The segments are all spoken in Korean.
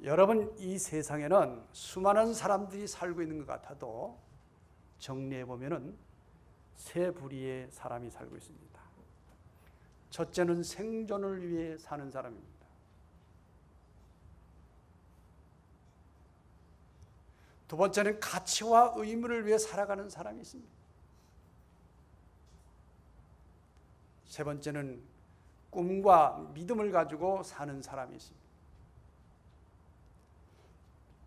여러분, 이 세상에는 수많은 사람들이 살고 있는 것 같아도 정리해 보면은 세 부류의 사람이 살고 있습니다. 첫째는 생존을 위해 사는 사람입니다. 두 번째는 가치와 의무를 위해 살아가는 사람이 있습니다. 세 번째는 꿈과 믿음을 가지고 사는 사람이 있습니다.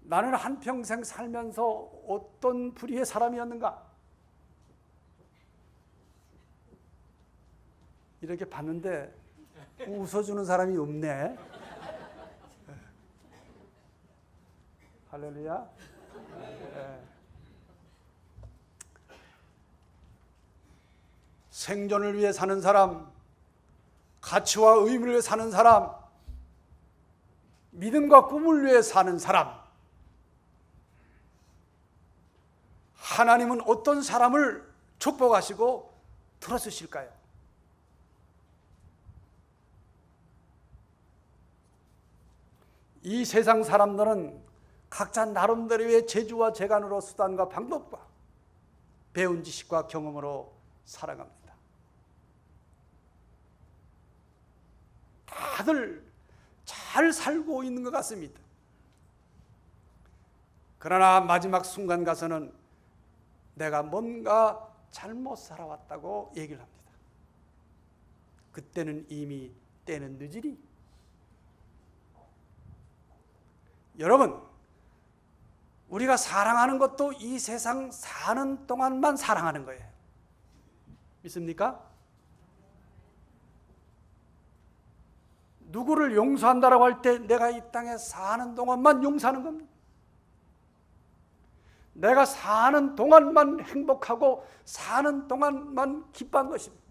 나는 한평생 살면서 어떤 부류의 사람이었는가? 이렇게 봤는데 웃어주는 사람이 없네. 할렐루야. 생존을 위해 사는 사람, 가치와 의무를 위해 사는 사람, 믿음과 꿈을 위해 사는 사람. 하나님은 어떤 사람을 축복하시고 들어주실까요? 이 세상 사람들은 각자 나름대로의 재주와 재간으로 수단과 방법과 배운 지식과 경험으로 살아갑니다. 다들 잘 살고 있는 것 같습니다. 그러나 마지막 순간 가서는 내가 뭔가 잘못 살아왔다고 얘기를 합니다. 그때는 이미 때는 늦으리. 여러분, 우리가 사랑하는 것도 이 세상 사는 동안만 사랑하는 거예요. 믿습니까? 누구를 용서한다라고 할 때 내가 이 땅에 사는 동안만 용서하는 겁니다. 내가 사는 동안만 행복하고 사는 동안만 기뻐한 것입니다.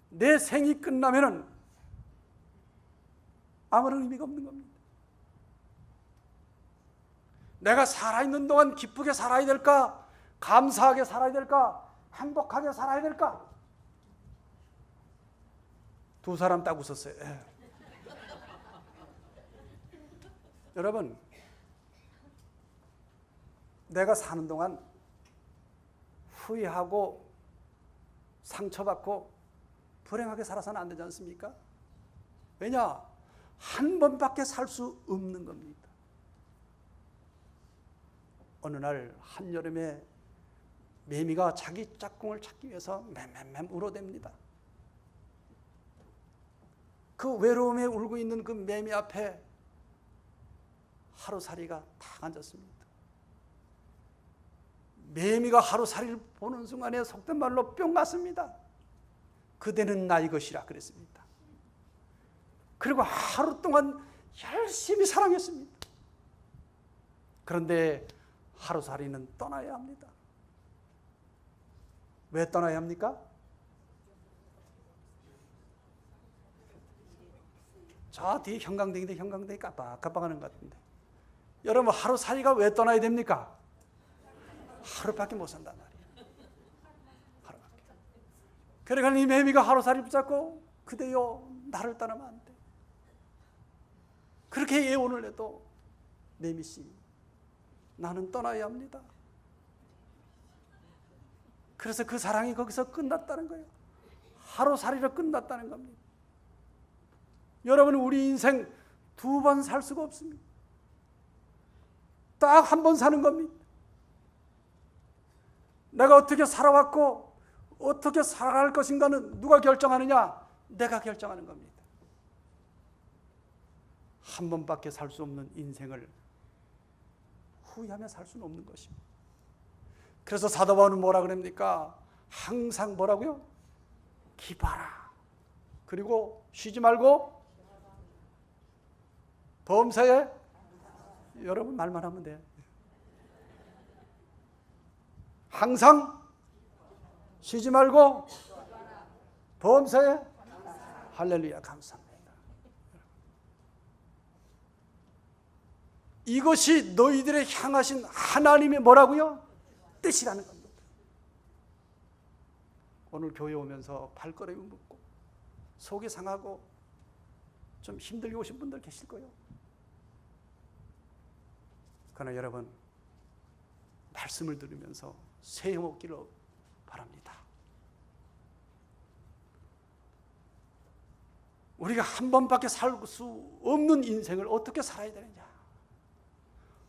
내 생이 끝나면은 아무런 의미가 없는 겁니다. 내가 살아있는 동안 기쁘게 살아야 될까? 감사하게 살아야 될까? 행복하게 살아야 될까? 두 사람 딱 웃었어요. 여러분, 내가 사는 동안 후회하고 상처받고 불행하게 살아서는 안 되지 않습니까? 왜냐? 한 번밖에 살 수 없는 겁니다. 어느 날 한여름에 매미가 자기 짝꿍을 찾기 위해서 맴맴맴 울어댑니다. 그 외로움에 울고 있는 그 매미 앞에 하루살이가 탁 앉았습니다. 매미가 하루살이를 보는 순간에 속된 말로 뿅 맞습니다. 그대는 나의 것이라 그랬습니다. 그리고 하루 동안 열심히 사랑했습니다. 그런데 하루살이는 떠나야 합니다. 왜 떠나야 합니까? 저 뒤에 형광등인데 형광등이 깜빡깜빡하는 것 같은데, 여러분, 하루살이가 왜 떠나야 됩니까? 하루밖에 못 산단 말이에요. 하루밖에. 그러니까 이 매미가 하루살이 붙잡고 그대여 나를 떠나면 안 돼. 그렇게 예언을 해도 매미씨, 나는 떠나야 합니다. 그래서 그 사랑이 거기서 끝났다는 거예요. 하루살이로 끝났다는 겁니다. 여러분, 우리 인생 두 번 살 수가 없습니다. 딱 한 번 사는 겁니다. 내가 어떻게 살아왔고 어떻게 살아갈 것인가는 누가 결정하느냐? 내가 결정하는 겁니다. 한 번밖에 살 수 없는 인생을 후회하며 살 수는 없는 것입니다. 그래서 사도 바울은 뭐라 그럽니까? 항상 뭐라고요? 기뻐하라. 그리고 쉬지 말고 범사에, 여러분 말만 하면 돼요. 항상 쉬지 말고 범사에, 할렐루야, 감사합니다. 이것이 너희들의 향하신 하나님의 뭐라고요? 뜻이라는 겁니다. 오늘 교회 오면서 발걸음이 묻고 속이 상하고 좀 힘들게 오신 분들 계실 거예요. 그러나 여러분, 말씀을 들으면서 새 먹기를 바랍니다. 우리가 한 번밖에 살 수 없는 인생을 어떻게 살아야 되느냐?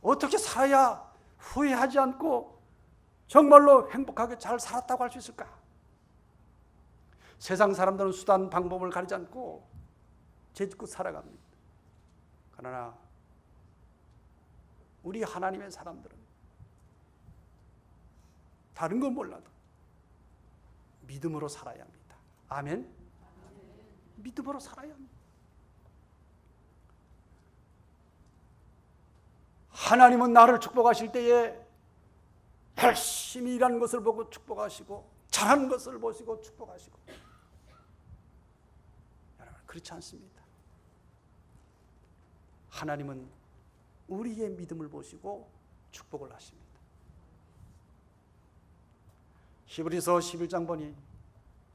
어떻게 살아야 후회하지 않고 정말로 행복하게 잘 살았다고 할 수 있을까? 세상 사람들은 수단 방법을 가리지 않고 제짓고 살아갑니다. 그러나 우리 하나님의 사람들은 다른 건 몰라도 믿음으로 살아야 합니다. 아멘? 믿음으로 살아야 합니다. 하나님은 나를 축복하실 때에 열심히 일하는 것을 보고 축복하시고 잘하는 것을 보시고 축복하시고, 여러분 그렇지 않습니다. 하나님은 우리의 믿음을 보시고 축복을 하십니다. 히브리서 11장 보니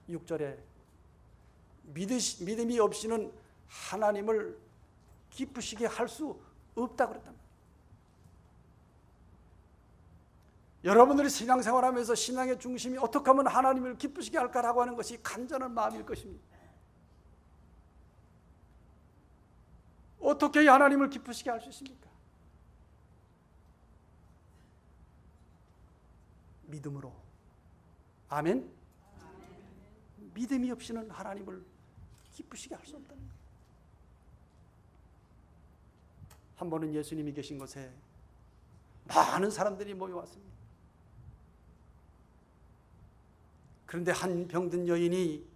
6절에 믿음이 없이는 하나님을 기쁘시게 할 수 없다 그랬단 말이에요. 여러분들이 신앙생활하면서 신앙의 중심이 어떻게 하면 하나님을 기쁘시게 할까라고 하는 것이 간절한 마음일 것입니다. 어떻게 하나님을 기쁘시게 할 수 있습니까? 믿음으로. 아멘? 믿음이 없이는 하나님을 기쁘시게 할 수 없다는 거예요. 한 번은 예수님이 계신 곳에 많은 사람들이 모여왔습니다. 그런데 한 병든 여인이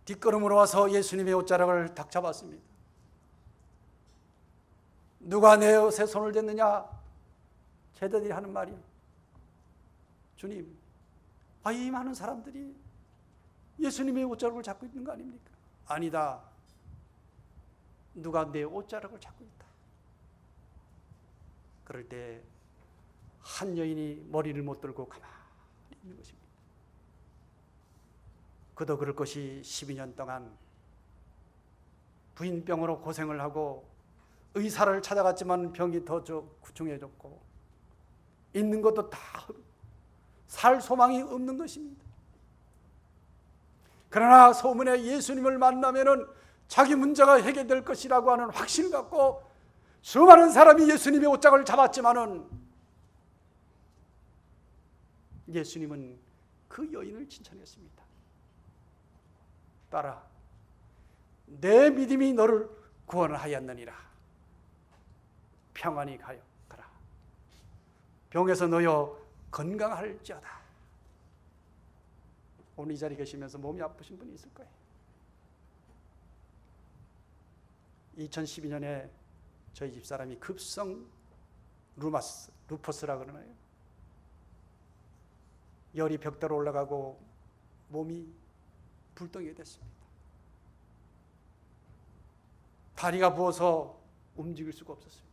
뒷걸음으로 와서 예수님의 옷자락을 딱 잡았습니다. 누가 내 옷에 손을 댔느냐? 제자들이 하는 말이, 주님, 이 많은 사람들이 예수님의 옷자락을 잡고 있는 거 아닙니까? 아니다. 누가 내 옷자락을 잡고 있다. 그럴 때 한 여인이 머리를 못 들고 가만히 있는 것입니다. 그도 그럴 것이 12년 동안 부인병으로 고생을 하고 의사를 찾아갔지만 병이 더 구중해졌고 있는 것도 다 살 소망이 없는 것입니다. 그러나 소문에 예수님을 만나면은 자기 문제가 해결될 것이라고 하는 확신을 갖고 수많은 사람이 예수님의 옷장을 잡았지만은 예수님은 그 여인을 칭찬했습니다. 딸아, 내 믿음이 너를 구원하였느니라. 평안히 가라. 병에서 놓여 건강할지어다. 오늘 이 자리에 계시면서 몸이 아프신 분이 있을 거예요. 2012년에 저희 집사람이 급성 루퍼스라 그러나요? 열이 벽대로 올라가고 몸이 불덩이가 됐습니다. 다리가 부어서 움직일 수가 없었습니다.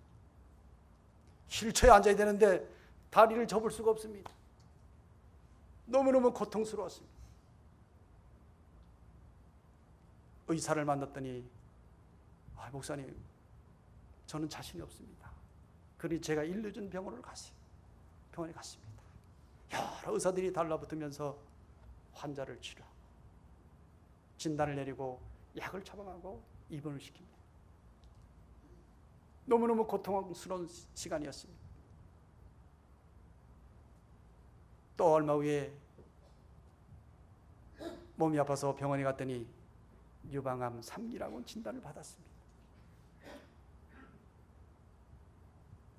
휠체어에 앉아야 되는데 다리를 접을 수가 없습니다. 너무너무 고통스러웠습니다. 의사를 만났더니 목사님, 저는 자신이 없습니다. 그러니 제가 일루전 병원에 갔습니다. 여러 의사들이 달라붙으면서 환자를 치료하고 진단을 내리고 약을 처방하고 입원을 시킵니다. 너무너무 고통스러운 시간이었습니다. 또 얼마 후에 몸이 아파서 병원에 갔더니 유방암 3기라고 진단을 받았습니다.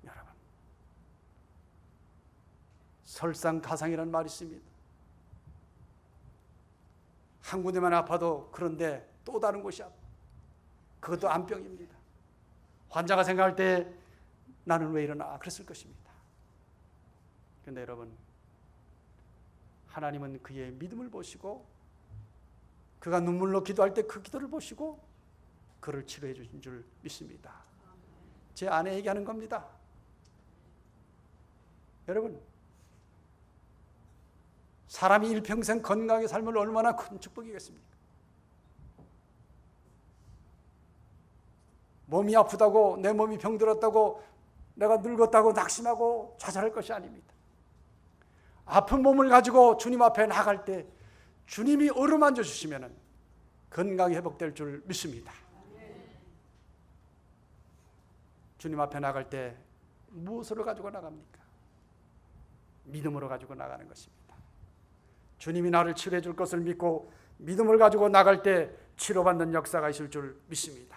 여러분, 설상가상이라는 말이 있습니다. 한 군데만 아파도 그런데 또 다른 곳이 아파. 그것도 암병입니다. 환자가 생각할 때 나는 왜 이러나 그랬을 것입니다. 그런데 여러분, 하나님은 그의 믿음을 보시고 그가 눈물로 기도할 때 그 기도를 보시고 그를 치료해 주신 줄 믿습니다. 제 아내에게 하는 겁니다. 여러분, 사람이 일평생 건강하게 살면 얼마나 큰 축복이겠습니까? 몸이 아프다고, 내 몸이 병들었다고 내가 늙었다고 낙심하고 좌절할 것이 아닙니다. 아픈 몸을 가지고 주님 앞에 나갈 때 주님이 어루만져 주시면 건강이 회복될 줄 믿습니다. 주님 앞에 나갈 때 무엇으로 가지고 나갑니까? 믿음으로 가지고 나가는 것입니다. 주님이 나를 치료해 줄 것을 믿고 믿음을 가지고 나갈 때 치료받는 역사가 있을 줄 믿습니다.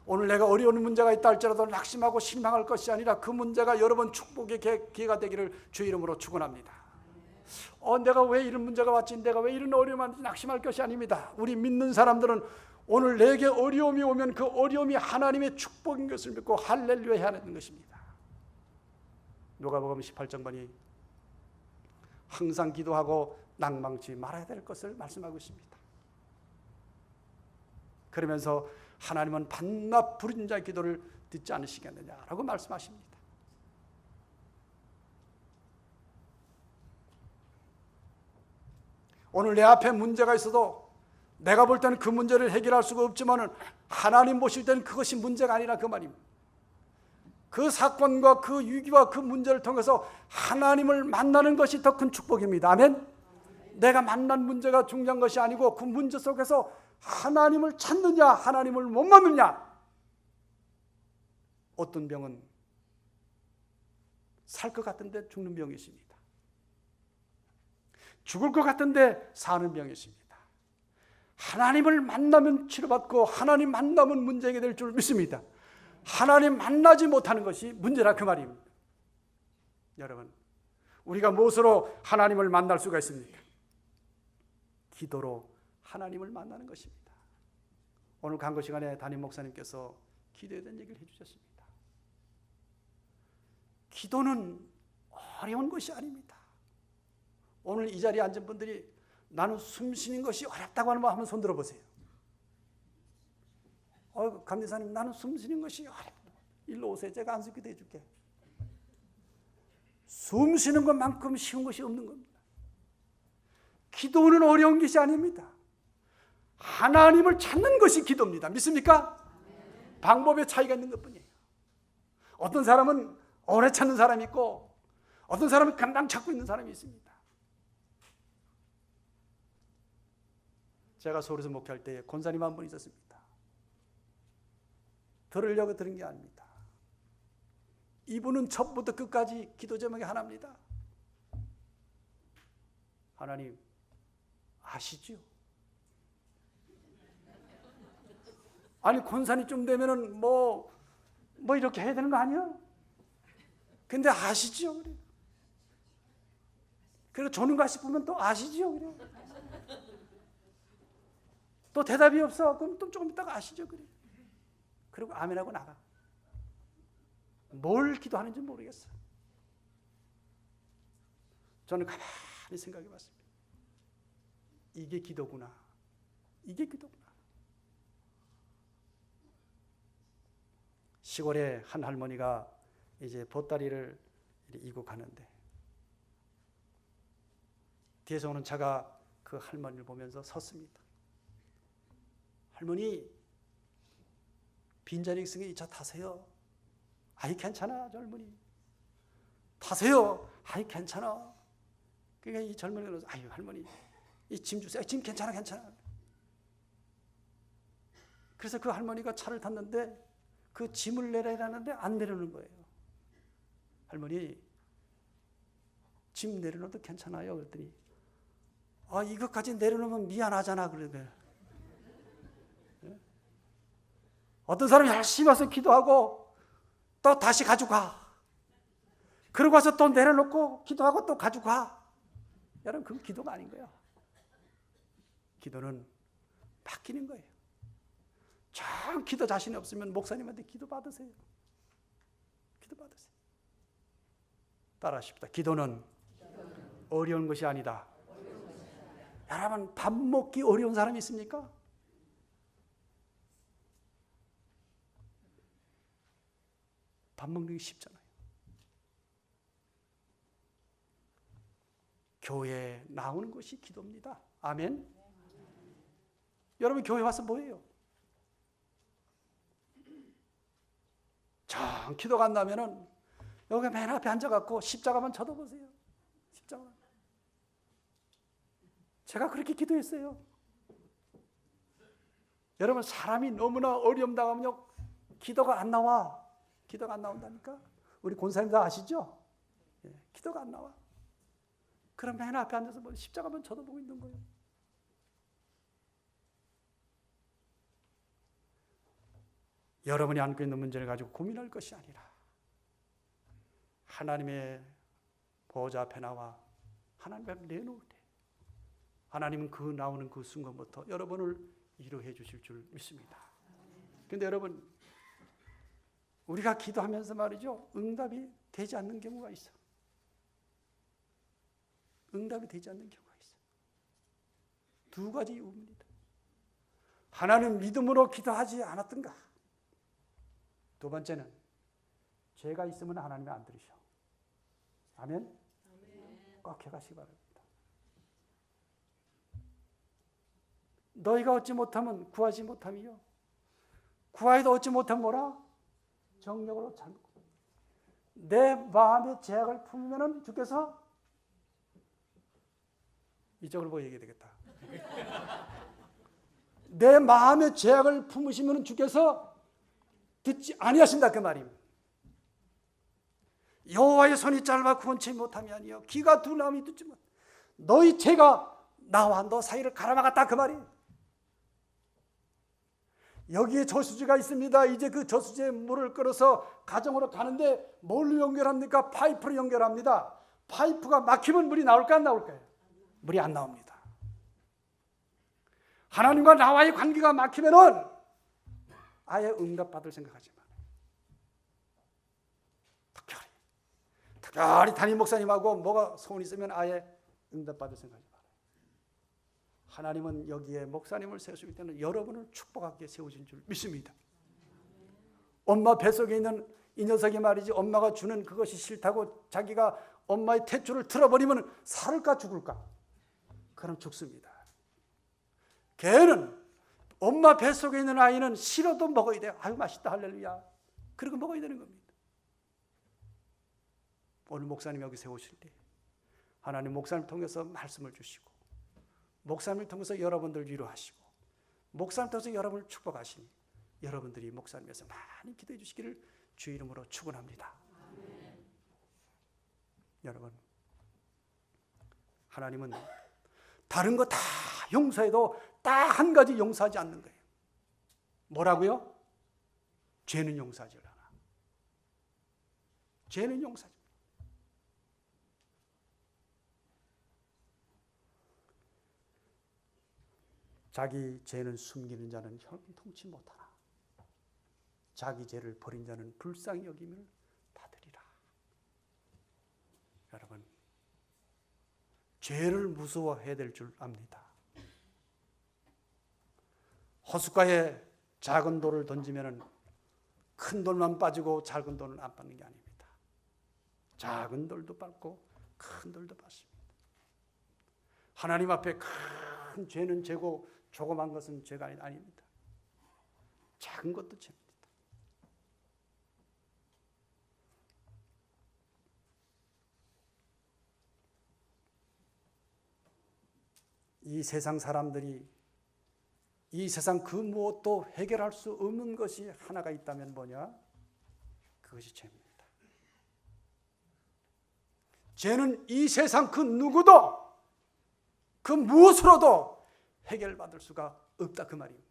오늘 내가 어려운 문제가 있다 할지라도 낙심하고 실망할 것이 아니라 그 문제가 여러분 축복의 기회가 되기를 주의 이름으로 축원합니다. 내가 왜 이런 문제가 왔지? 내가 왜 이런 어려움이 왔지? 낙심할 것이 아닙니다. 우리 믿는 사람들은 오늘 내게 어려움이 오면 그 어려움이 하나님의 축복인 것을 믿고 할렐루야 해야 하는 것입니다. 누가복음 18장만이 항상 기도하고 낭망치 말아야 될 것을 말씀하고 있습니다. 그러면서 하나님은 반납 부르짖는 자의 기도를 듣지 않으시겠느냐라고 말씀하십니다. 오늘 내 앞에 문제가 있어도 내가 볼 때는 그 문제를 해결할 수가 없지만 하나님 보실 때는 그것이 문제가 아니라 그 말입니다. 그 사건과 그 위기와 그 문제를 통해서 하나님을 만나는 것이 더 큰 축복입니다. 아멘. 내가 만난 문제가 중요한 것이 아니고 그 문제 속에서 하나님을 찾느냐 하나님을 못 만느냐. 어떤 병은 살 것 같은데 죽는 병이 있습니다. 죽을 것 같은데 사는 병이 있습니다. 하나님을 만나면 치료받고 하나님 만나면 문제 해결될 줄 믿습니다. 하나님 만나지 못하는 것이 문제라 그 말입니다. 여러분, 우리가 무엇으로 하나님을 만날 수가 있습니까? 기도로 하나님을 만나는 것입니다. 오늘 강거 시간에 담임 목사님께서 기도에 대한 얘기를 해주셨습니다. 기도는 어려운 것이 아닙니다. 오늘 이 자리에 앉은 분들이 나는 숨 쉬는 것이 어렵다고 하는 분 한번 손 들어보세요. 감리사님 나는 숨 쉬는 것이 어렵다. 일로 오세요. 제가 안수 기도해 줄게. 숨 쉬는 것만큼 쉬운 것이 없는 겁니다. 기도는 어려운 것이 아닙니다. 하나님을 찾는 것이 기도입니다. 믿습니까? 방법의 차이가 있는 것뿐이에요. 어떤 사람은 오래 찾는 사람이 있고 어떤 사람은 금방 찾고 있는 사람이 있습니다. 제가 서울에서 목회할 때 권사님 한 분 있었습니다. 들으려고 들은 게 아닙니다. 이분은 처음부터 끝까지 기도 제목이 하나입니다. 하나님 아시죠? 아니 권사님쯤 되면은 뭐 이렇게 해야 되는 거 아니야? 근데 아시죠? 그래. 그리고 조는가 싶으면 또 아시죠? 그래. 또 대답이 없어. 그럼 또 조금 있다가 아시죠? 그래. 그리고 아멘하고 나가. 뭘 기도하는지 모르겠어. 저는 가만히 생각해 봤습니다. 이게 기도구나. 이게 기도구나. 시골에 한 할머니가 이제 보따리를 이고 가는데 뒤에서 오는 차가 그 할머니를 보면서 섰습니다. 할머니 빈자리 있으니 이 차 타세요. 아이 괜찮아 젊은이. 타세요. 아이 괜찮아. 그러니까 이 젊은이가 아유 할머니 이 짐 주세요. 짐 괜찮아. 그래서 그 할머니가 차를 탔는데 그 짐을 내려라는데 안 내려놓는 거예요. 할머니 짐 내려놓어도 괜찮아요. 그랬더니 이것까지 내려놓으면 미안하잖아. 그러더래. 어떤 사람이 열심히 와서 기도하고 또 다시 가지고 가. 그러고 와서 또 내려놓고 기도하고 또 가지고 가. 여러분 그건 기도가 아닌 거예요. 기도는 바뀌는 거예요. 참 기도 자신이 없으면 목사님한테 기도 받으세요. 기도 받으세요. 따라하십시다. 기도는 어려운 것이 아니다. 여러분 밥 먹기 어려운 사람이 있습니까? 밥 먹는 게 쉽잖아요. 교회에 나오는 것이 기도입니다. 아멘. 여러분 교회 와서 뭐예요? 정 기도가 안 나면은 여기 맨 앞에 앉아갖고 십자가만 쳐다보세요. 십자가. 제가 그렇게 기도했어요. 여러분, 사람이 너무나 어려움 당하면요, 기도가 안 나와. 기도가 안 나온다니까. 우리 권사님 다 아시죠? 예, 기도가 안 나와. 그럼 맨 앞에 앉아서 뭐 십자가만 쳐다보고 있는 거예요. 여러분이 안고 있는 문제를 가지고 고민할 것이 아니라 하나님의 보좌 앞에 나와 하나님 앞에 내놓을 때 하나님은 그 나오는 그 순간부터 여러분을 위로해 주실 줄 믿습니다. 그런데 여러분, 우리가 기도하면서 말이죠, 응답이 되지 않는 경우가 있어. 응답이 되지 않는 경우가 있어. 두 가지 이유입니다. 하나는 믿음으로 기도하지 않았던가. 두 번째는 죄가 있으면 하나님이 안 들으셔. 아멘? 꼭 해가시기 바랍니다. 너희가 얻지 못하면 구하지 못함이요. 구하여도 얻지 못하면 뭐라? 정력으로 참고. 내 마음의 죄악을 품으면 주께서 이쪽을 보고 얘기해야 되겠다. 내 마음의 죄악을 품으시면 주께서 듣지 아니하신다 그 말입니다. 여호와의 손이 짧아 구원치 못함이 아니요 귀가 둔함이 듣지 못. 너희 죄가 나와 너 사이를 가라막았다 그 말이. 여기에 저수지가 있습니다. 이제 그 저수지에 물을 끌어서 가정으로 가는데 뭘로 연결합니까? 파이프로 연결합니다. 파이프가 막히면 물이 나올까 안 나올까요? 물이 안 나옵니다. 하나님과 나와의 관계가 막히면은 아예 응답받을 생각하지 마. 특별히 담임 목사님하고 뭐가 소원 있으면 아예 응답받을 생각하지 마. 하나님은 여기에 목사님을 세우실 때는 여러분을 축복하게 세우신 줄 믿습니다. 엄마 뱃속에 있는 이 녀석이 말이지 엄마가 주는 그것이 싫다고 자기가 엄마의 탯줄을 틀어버리면 살을까 죽을까? 그럼 죽습니다. 걔는 엄마 뱃속에 있는 아이는 싫어도 먹어야 돼요. 아유 맛있다 할렐루야. 그리고 먹어야 되는 겁니다. 오늘 목사님 여기 세우실 때 하나님 목사님을 통해서 말씀을 주시고 목사님을 통해서 여러분들 위로하시고 목사님을 통해서 여러분을 축복하시니 여러분들이 목사님에서 많이 기도해 주시기를 주 이름으로 축원합니다. 여러분, 하나님은 다른 거 다 용서해도 딱 한 가지 용서하지 않는 거예요. 뭐라고요? 죄는 용서하지 않아. 죄는 용서하지 않아. 자기 죄는 숨기는 자는 형통치 못하나 자기 죄를 버린 자는 불쌍히 여김을 받으리라. 여러분, 죄를 무서워해야 될 줄 압니다. 호숫가에 작은 돌을 던지면 큰 돌만 빠지고 작은 돌은 안 빠는 게 아닙니다. 작은 돌도 빠고 큰 돌도 빠집니다. 하나님 앞에 큰 죄는 죄고 조그만 것은 죄가 아닙니다. 작은 것도 죄입니다. 이 세상 사람들이 이 세상 그 무엇도 해결할 수 없는 것이 하나가 있다면 뭐냐? 그것이 죄입니다. 죄는 이 세상 그 누구도 그 무엇으로도 해결받을 수가 없다 그 말이에요.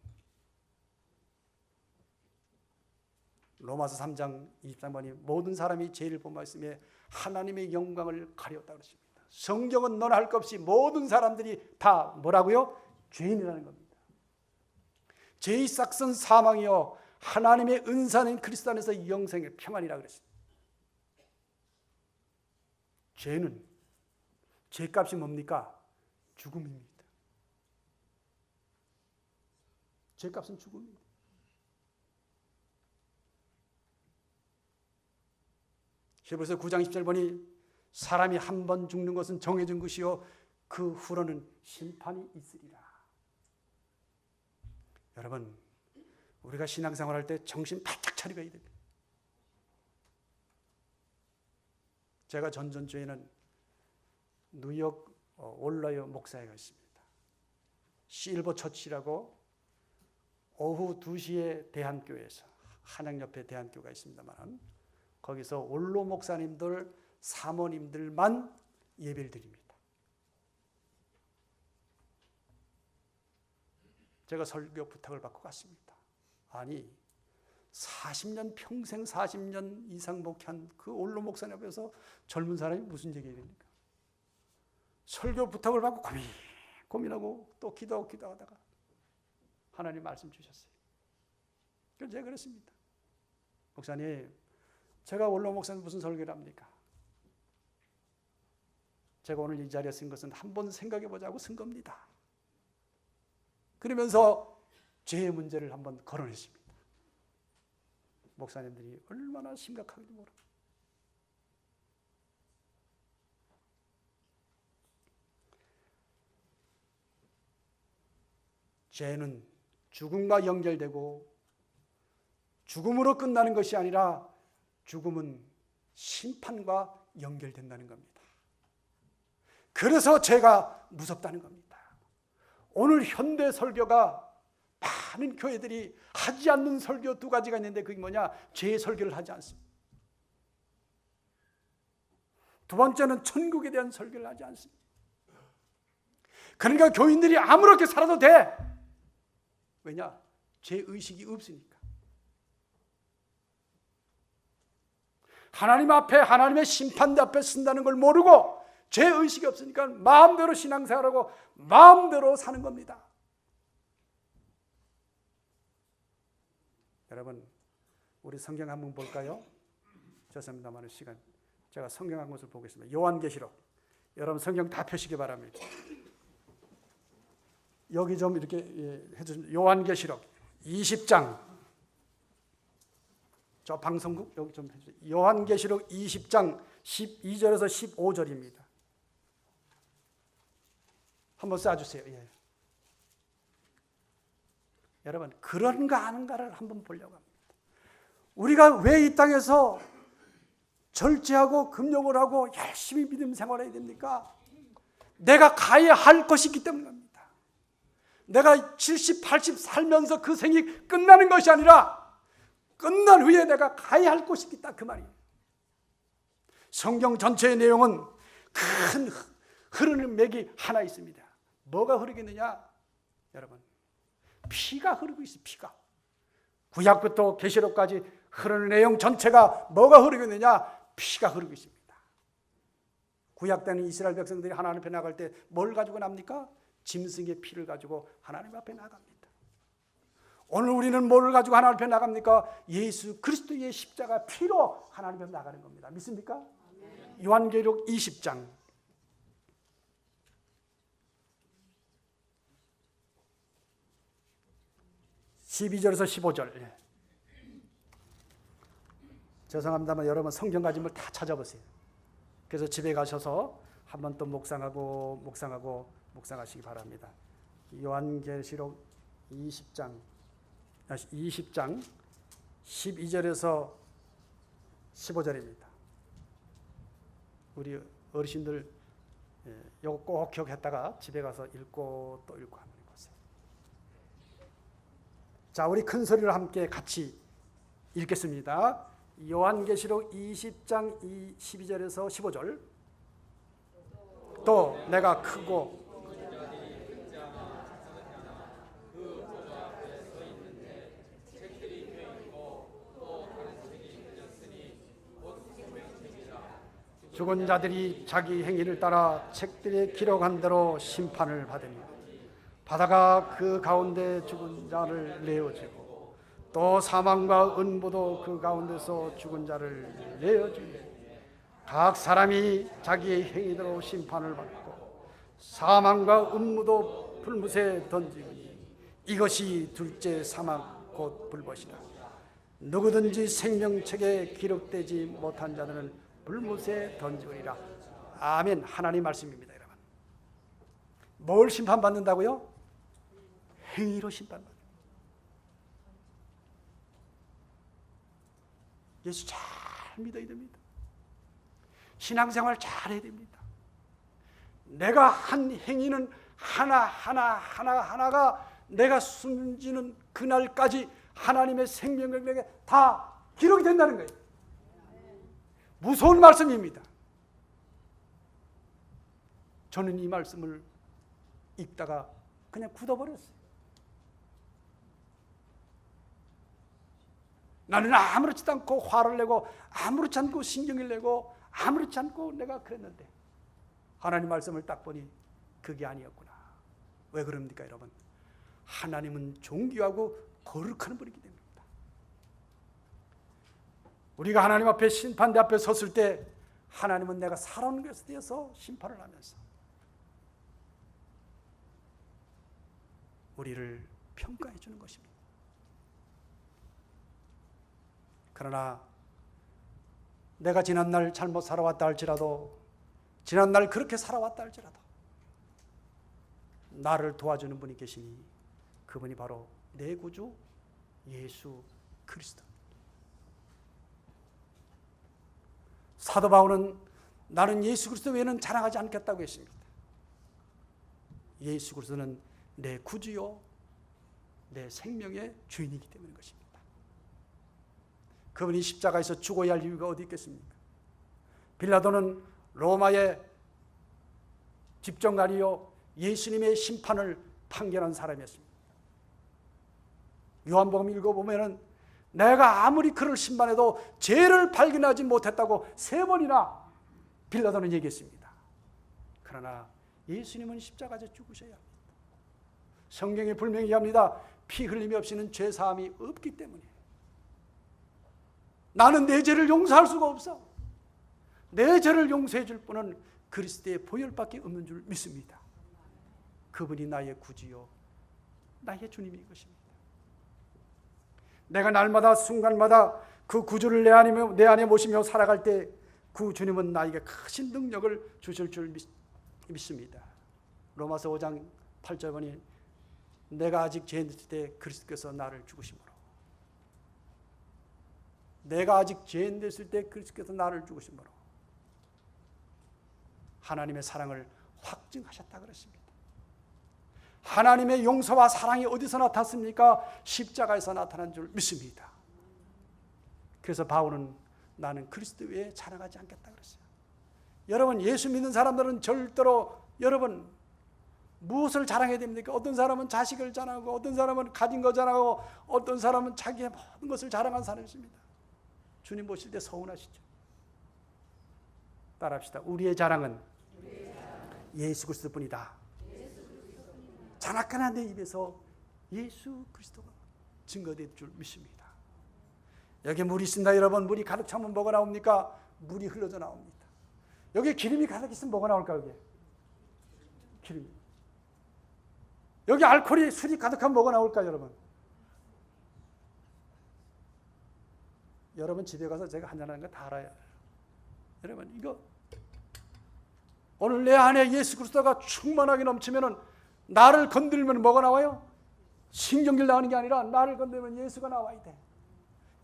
로마서 3장 23번이 모든 사람이 죄를 범하였으며 하나님의 영광을 가렸다 그랬습니다. 성경은 너나 할 것 없이 모든 사람들이 다 뭐라고요? 죄인이라는 겁니다. 죄의 싹은 사망이요 하나님의 은사는 그리스도 안에서 영생의 평안이라 그랬습니다. 죄는 죄값이 뭡니까? 죽음입니다. 죄값은 죽음입니다. 히브리서 9장 17번이 사람이 한 번 죽는 것은 정해진 것이요 그 후로는 심판이 있으리라. 여러분, 우리가 신앙생활할 때 정신 바짝 차리고 해야 됩니다. 제가 전전주에는 뉴욕 올라요 목사회가 있습니다. 실버 처치라고 오후 2시에 대한교회에서 한양옆에 대한교회가 있습니다만 거기서 원로 목사님들, 사모님들만 예배를 드립니다. 제가 설교 부탁을 받고 갔습니다. 아니 40년 평생 40년 이상 목회한 그 원로 목사님 앞에서 젊은 사람이 무슨 얘기를 합니까? 설교 부탁을 받고 고민하고 또 기도하다가 하나님 말씀 주셨어요. 그래서 제가 그랬습니다. 목사님, 제가 원로 목사님 무슨 설교를 합니까? 제가 오늘 이 자리에 쓴 것은 한번 생각해 보자고 쓴 겁니다. 그러면서 제 문제를 한번 거론했습니다. 목사님들이 얼마나 심각하게도 모릅니다. 죄는 죽음과 연결되고 죽음으로 끝나는 것이 아니라 죽음은 심판과 연결된다는 겁니다. 그래서 죄가 무섭다는 겁니다. 오늘 현대 설교가 많은 교회들이 하지 않는 설교 2가지가 있는데 그게 뭐냐? 죄 설교를 하지 않습니다. 두 번째는 천국에 대한 설교를 하지 않습니다. 그러니까 교인들이 아무렇게 살아도 돼. 왜냐? 죄의식이 없으니까. 하나님 앞에 하나님의 심판대 앞에 쓴다는 걸 모르고 죄의식이 없으니까 마음대로 신앙생활하고 마음대로 사는 겁니다. 여러분, 우리 성경 한번 볼까요? 죄송합니다만 시간, 제가 성경 한 곳을 보겠습니다. 요한계시록. 여러분 성경 다 펴시기 바랍니다. 여기 좀 이렇게 해주시면 요한계시록 20장. 저 방송국 여기 좀 해주세요. 요한계시록 20장 12절에서 15절입니다. 한번 쏴주세요. 예. 여러분, 그런가 아닌가를 한번 보려고 합니다. 우리가 왜 이 땅에서 절제하고 금욕을 하고 열심히 믿음 생활해야 됩니까? 내가 가야 할 것이 있기 때문입니다. 내가 70, 80 살면서 그 생이 끝나는 것이 아니라 끝난 후에 내가 가야 할 곳이 있다, 그 말이에요. 성경 전체의 내용은 큰 흐르는 맥이 하나 있습니다. 뭐가 흐르겠느냐? 여러분, 피가 흐르고 있어요. 피가. 구약부터 계시록까지 흐르는 내용 전체가 뭐가 흐르겠느냐? 피가 흐르고 있습니다. 구약 때는 이스라엘 백성들이 하나님 앞에 나갈 때 뭘 가지고 납니까? 짐승의 피를 가지고 하나님 앞에 나갑니다. 오늘 우리는 뭘 가지고 하나님 앞에 나갑니까? 예수 그리스도의 십자가 피로 하나님 앞에 나가는 겁니다. 믿습니까? 요한계시록 20장 12절에서 15절. 죄송합니다만 여러분 성경 가진 걸 다 찾아보세요. 그래서 집에 가셔서 한번 또 묵상하시기 바랍니다. 요한계시록 20장 12절에서 15절입니다. 우리 어르신들 이거 꼭 기억했다가 집에 가서 읽고 또 읽고 한번 해보세요. 자, 우리 큰 소리로 함께 같이 읽겠습니다. 요한계시록 20장 12절에서 15절. 또 내가 크고 죽은 자들이 자기 행위를 따라 책들에 기록한 대로 심판을 받으니 바다가 그 가운데 죽은 자를 내어주고 또 사망과 은부도 그 가운데서 죽은 자를 내어주니 각 사람이 자기의 행위대로 심판을 받고 사망과 은무도 불못에 던지니 이것이 둘째 사망 곧 불못이라. 누구든지 생명책에 기록되지 못한 자들은 불못에 던지리라. 아멘. 하나님 말씀입니다. 여러분, 뭘 심판받는다고요? 행위로 심판받는다. 예수 잘 믿어야 됩니다. 신앙생활 잘해야 됩니다. 내가 한 행위는 하나하나가 내가 숨지는 그날까지 하나님의 생명력에 다 기록이 된다는 거예요. 무서운 말씀입니다. 저는 이 말씀을 읽다가 그냥 굳어버렸어요. 나는 아무렇지도 않고 화를 내고 아무렇지 않고 신경을 내고 아무렇지 않고 내가 그랬는데 하나님 말씀을 딱 보니 그게 아니었구나. 왜 그럽니까 여러분? 하나님은 존귀하고 거룩한 분이기 때문입니다. 우리가 하나님 앞에 심판대 앞에 섰을 때 하나님은 내가 살아온 것에 대해서 심판을 하면서 우리를 평가해 주는 것입니다. 그러나 내가 지난날 잘못 살아왔다 할지라도 지난날 그렇게 살아왔다 할지라도 나를 도와주는 분이 계시니 그분이 바로 내 구주 예수 그리스도. 사도 바울은 나는 예수 그리스도 외에는 자랑하지 않겠다고 했습니다. 예수 그리스도는 내 구주요 내 생명의 주인이기 때문인 것입니다. 그분이 십자가에서 죽어야 할 이유가 어디 있겠습니까? 빌라도는 로마의 집정관이요 예수님의 심판을 판결한 사람이었습니다. 요한복음 읽어보면 내가 아무리 그를 심판해도 죄를 발견하지 못했다고 3번이나 빌라도는 얘기했습니다. 그러나 예수님은 십자가에서 죽으셔야 합니다. 성경에 분명히 합니다. 피 흘림이 없이는 죄 사함이 없기 때문에 나는 내 죄를 용서할 수가 없어. 내 죄를 용서해 줄 분은 그리스도의 보혈밖에 없는 줄 믿습니다. 그분이 나의 구주요 나의 주님인 것입니다. 내가 날마다 순간마다 그 구주를 내 안에 모시며 살아갈 때 그 주님은 나에게 크신 능력을 주실 줄 믿습니다. 로마서 5장 8절 보니 내가 아직 죄인됐을 때 그리스도께서 나를 죽으심으로 내가 아직 죄인됐을 때 그리스도께서 나를 죽으심으로 하나님의 사랑을 확증하셨다 그랬습니다. 하나님의 용서와 사랑이 어디서 나타났습니까? 십자가에서 나타난 줄 믿습니다. 그래서 바울은 나는 그리스도 외에 자랑하지 않겠다 그랬어요. 여러분 예수 믿는 사람들은 절대로 여러분 무엇을 자랑해야 됩니까? 어떤 사람은 자식을 자랑하고 어떤 사람은 가진 거 자랑하고 어떤 사람은 자기의 모든 것을 자랑한 사람이 있습니다. 주님 보실 때 서운하시죠? 따라합시다. 우리의 자랑은 예수 그리스도뿐이다. 자나까나 내 입에서 예수 그리스도가 증거될 줄 믿습니다. 여기 물이 있습니다. 여러분 물이 가득 차면 뭐가 나옵니까? 물이 흘러져 나옵니다. 여기 기름이 가득 있으면 뭐가 나올까? 여기 기름이. 여기 알코올이 술이 가득하면 뭐가 나올까 여러분? 여러분 집에 가서 제가 한잔하는 거 다 알아요. 여러분 이거 오늘 내 안에 예수 그리스도가 충만하게 넘치면은 나를 건들면 뭐가 나와요? 신경질 나오는 게 아니라 나를 건들면 예수가 나와야 돼.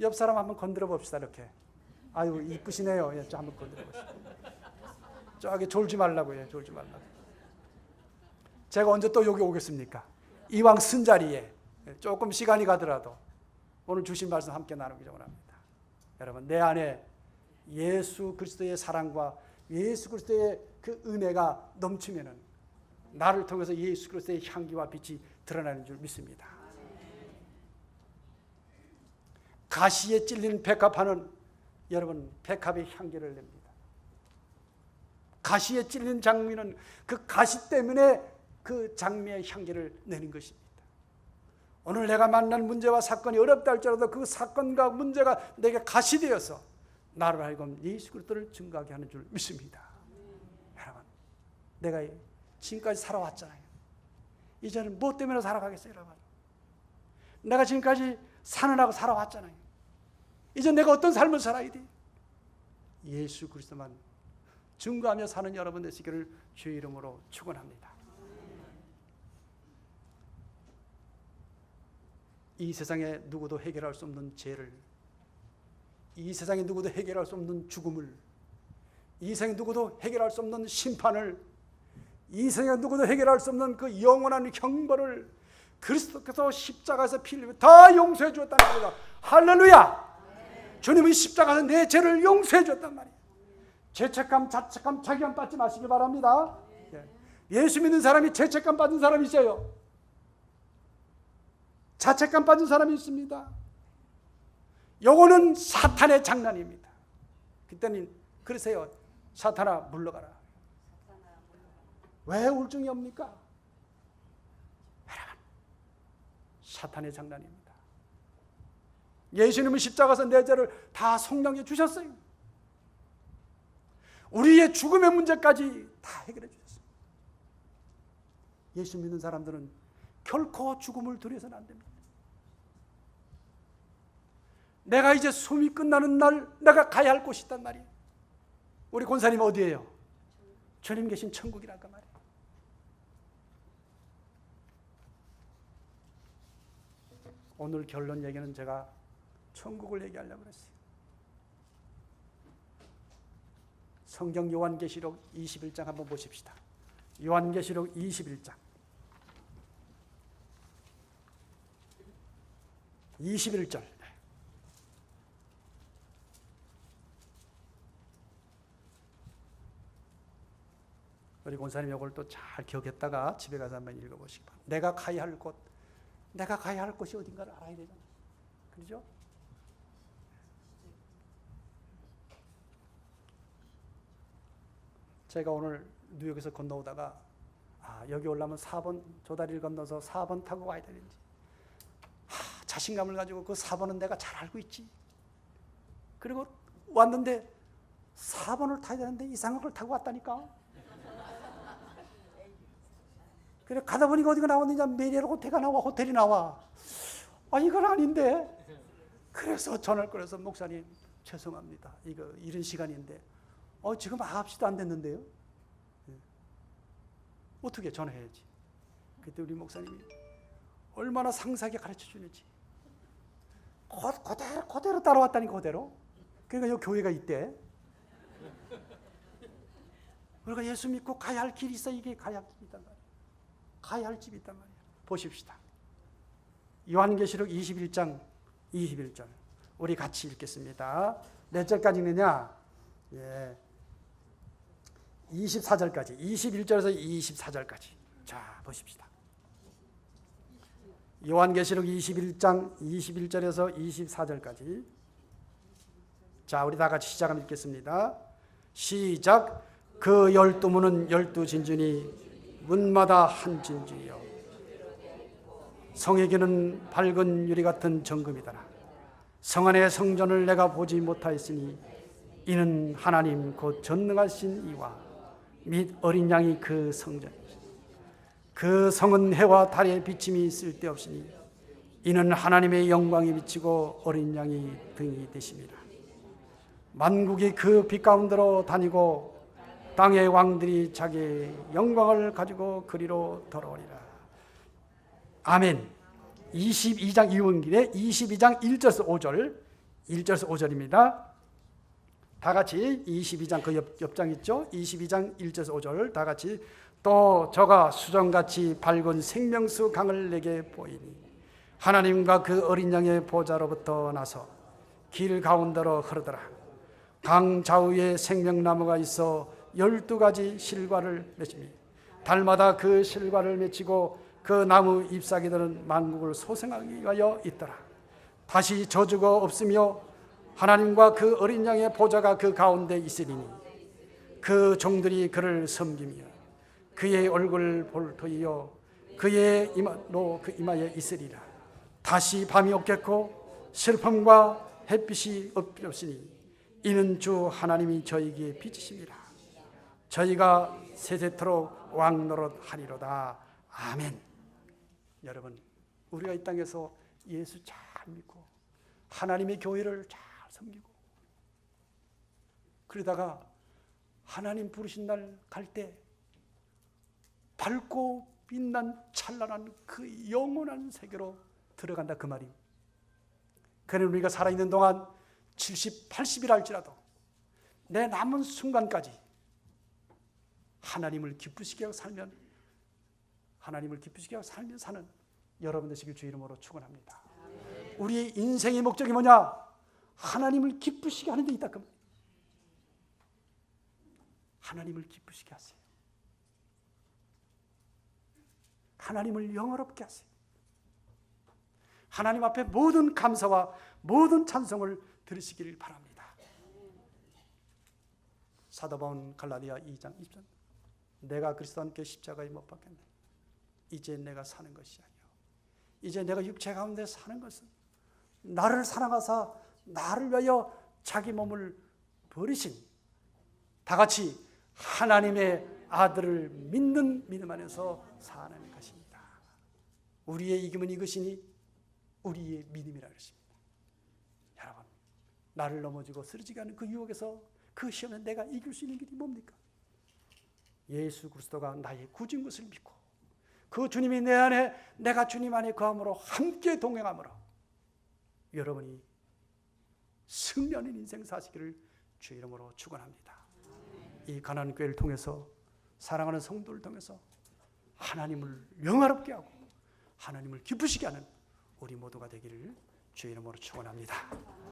옆 사람 한번 건드려 봅시다. 이렇게. 아유 이쁘시네요. 예, 한번 건드려 보시죠. 저기 졸지 말라고요. 졸지 말라고. 제가 언제 또 여기 오겠습니까? 이왕 쓴 자리에 조금 시간이 가더라도 오늘 주신 말씀 함께 나누기 원합니다. 여러분 내 안에 예수 그리스도의 사랑과 예수 그리스도의 그 은혜가 넘치면은 나를 통해서 예수 그리스도의 향기와 빛이 드러나는 줄 믿습니다. 가시에 찔린 백합화는 여러분 백합의 향기를 냅니다. 가시에 찔린 장미는 그 가시 때문에 그 장미의 향기를 내는 것입니다. 오늘 내가 만난 문제와 사건이 어렵다 할지라도 그 사건과 문제가 내게 가시되어서 나를 하여금 예수 그리스도를 증거하게 하는 줄 믿습니다. 여러분 내가 지금까지 살아왔잖아요. 이제는 무엇 때문에 살아가겠어요 여러분? 내가 지금까지 사느라고 살아왔잖아요. 이제 내가 어떤 삶을 살아야 돼? 예수 그리스도만 증거하며 사는 여러분 되시기를 주의 이름으로 축원합니다. 이 세상에 누구도 해결할 수 없는 죄를, 이 세상에 누구도 해결할 수 없는 죽음을 이 생에 누구도 해결할 수 없는 심판을, 이 생에 누구도 해결할 수 없는 그 영원한 형벌을 그리스도께서 십자가에서 피 흘리며 다 용서해 주었다는 겁니다. 할렐루야! 주님은 십자가에서 내 죄를 용서해 주었단 말이에요. 죄책감, 자책감, 자기감 받지 마시기 바랍니다. 예수 믿는 사람이 죄책감 받은 사람이 있어요. 자책감 받은 사람이 있습니다. 요거는 사탄의 장난입니다. 그때는 그러세요. 사탄아 물러가라. 왜 우울증이 옵니까? 여러분, 사탄의 장난입니다. 예수님은 십자가에서 내 죄를 다 속량해 주셨어요. 우리의 죽음의 문제까지 다 해결해 주셨어요. 예수 믿는 사람들은 결코 죽음을 두려워서는 안 됩니다. 내가 이제 숨이 끝나는 날 내가 가야 할 곳이 있단 말이에요. 우리 권사님 어디예요? 주님 계신 천국이랄까 말이에요. 오늘 결론 얘기는 제가 천국을 얘기하려고 그랬어요. 성경 요한계시록 21장 한번 보십시다. 요한계시록 21장 21절. 우리 권사님 이걸 또 잘 기억했다가 집에 가서 한번 읽어보시기 바랍니다. 내가 가야 할 곳, 내가 가야 할 곳이 어딘가를 알아야 되잖아요. 그렇죠? 제가 오늘 뉴욕에서 건너오다가 여기 올라면 4번 조다리를 건너서 4번 타고 가야 되는지 자신감을 가지고 그 4번은 내가 잘 알고 있지. 그리고 왔는데 4번을 타야 되는데 이상한 걸 타고 왔다니까. 그래 가다 보니까 어디가 나왔느냐, 메리엘 호텔가 나와, 호텔이 나와. 이건 아닌데. 그래서 전화를 걸어서 목사님 죄송합니다. 이거 이런 시간인데 지금 9시도 안 됐는데요. 어떻게 전화해야지. 그때 우리 목사님이 얼마나 상세하게 가르쳐 주는지 그대로 따라왔다니. 그대로. 그러니까 여기 교회가 있대. 그러니까 예수 믿고 가야 할 길이 있어. 이게 가야 할 길이 있단 말이에요. 가야 할 집이 있단 말이에요. 보십시다. 요한계시록 21장 21절 우리 같이 읽겠습니다. 몇 절까지 있느냐? 24절까지, 21절에서 24절까지. 자, 보십시다. 요한계시록 21장 21절에서 24절까지. 자, 우리 다 같이 시작하면 읽겠습니다. 시작. 그 12문은 12진주니 문마다 한 진주요 성에게는 밝은 유리 같은 정금이더라. 성 안의 성전을 내가 보지 못하였으니 이는 하나님 곧 전능하신 이와 및 어린 양이 그 성전이니 그 성은 해와 달의 비침이 쓸데없으니 이는 하나님의 영광이 비치고 어린 양이 등이 되심이라. 만국이 그 빛 가운데로 다니고 땅의 왕들이 자기의 영광을 가지고 그리로 돌아오리라. 아멘. 22장 이원길의 22장 1절에서 5절, 1절에서 5절입니다. 다 같이 22장 그 옆장 있죠? 22장 1절에서 5절 다 같이. 또 저가 수정같이 밝은 생명수 강을 내게 보이니 하나님과 그 어린 양의 보좌로부터 나서 길 가운데로 흐르더라. 강 좌우에 생명나무가 있어 12가지 실과를 맺으며 달마다 그 실과를 맺히고 그 나무 잎사귀들은 만국을 소생하기 위하여 있더라. 다시 저주가 없으며 하나님과 그 어린 양의 보좌가 그 가운데 있으리니 그 종들이 그를 섬기며 그의 얼굴을 볼 터이요 그의 이마로 그 이마에 있으리라. 다시 밤이 없겠고 슬픔과 햇빛이 없으니 이는 주 하나님이 저희에게 빛이십니다. 저희가 세세토록 왕노릇하리로다. 아멘. 여러분, 우리가 이 땅에서 예수 잘 믿고 하나님의 교회를 잘 섬기고 그러다가 하나님 부르신 날 갈 때 밝고 빛난 찬란한 그 영원한 세계로 들어간다 그 말이. 그는 우리가 살아있는 동안 70, 80이라 할지라도 내 남은 순간까지 하나님을 기쁘시게 하고 살면, 하나님을 기쁘시게 하고 살면 사는 여러분 되시길 주 이름으로 축원합니다. 우리 인생의 목적이 뭐냐? 하나님을 기쁘시게 하는 데 있다. 그 하나님을 기쁘시게 하세요. 하나님을 영화롭게 하세요. 하나님 앞에 모든 감사와 모든 찬송을 들으시기를 바랍니다. 사도 바울 갈라디아 2장 20절, 내가 그리스도와 함께 십자가에 못 박혔네. 이제 내가 사는 것이 아니요, 이제 내가 육체 가운데 사는 것은 나를 사랑하사 나를 위하여 자기 몸을 버리신 다같이 하나님의 아들을 믿는 믿음 안에서 사는 것입니다. 우리의 이김은 이것이니 우리의 믿음이라 그러십니다. 여러분, 나를 넘어지고 쓰러지게 하는 그 유혹에서, 그 시험에 내가 이길 수 있는 길이 뭡니까? 예수 그리스도가 나의 구주인 것을 믿고 그 주님이 내 안에, 내가 주님 안에 거함으로 함께 동행함으로 여러분이 승리하는 인생 사시기를 주 이름으로 축원합니다. 이 가나안 교회를 통해서, 사랑하는 성도를 통해서 하나님을 영화롭게 하고 하나님을 기쁘시게 하는 우리 모두가 되기를 주 이름으로 축원합니다.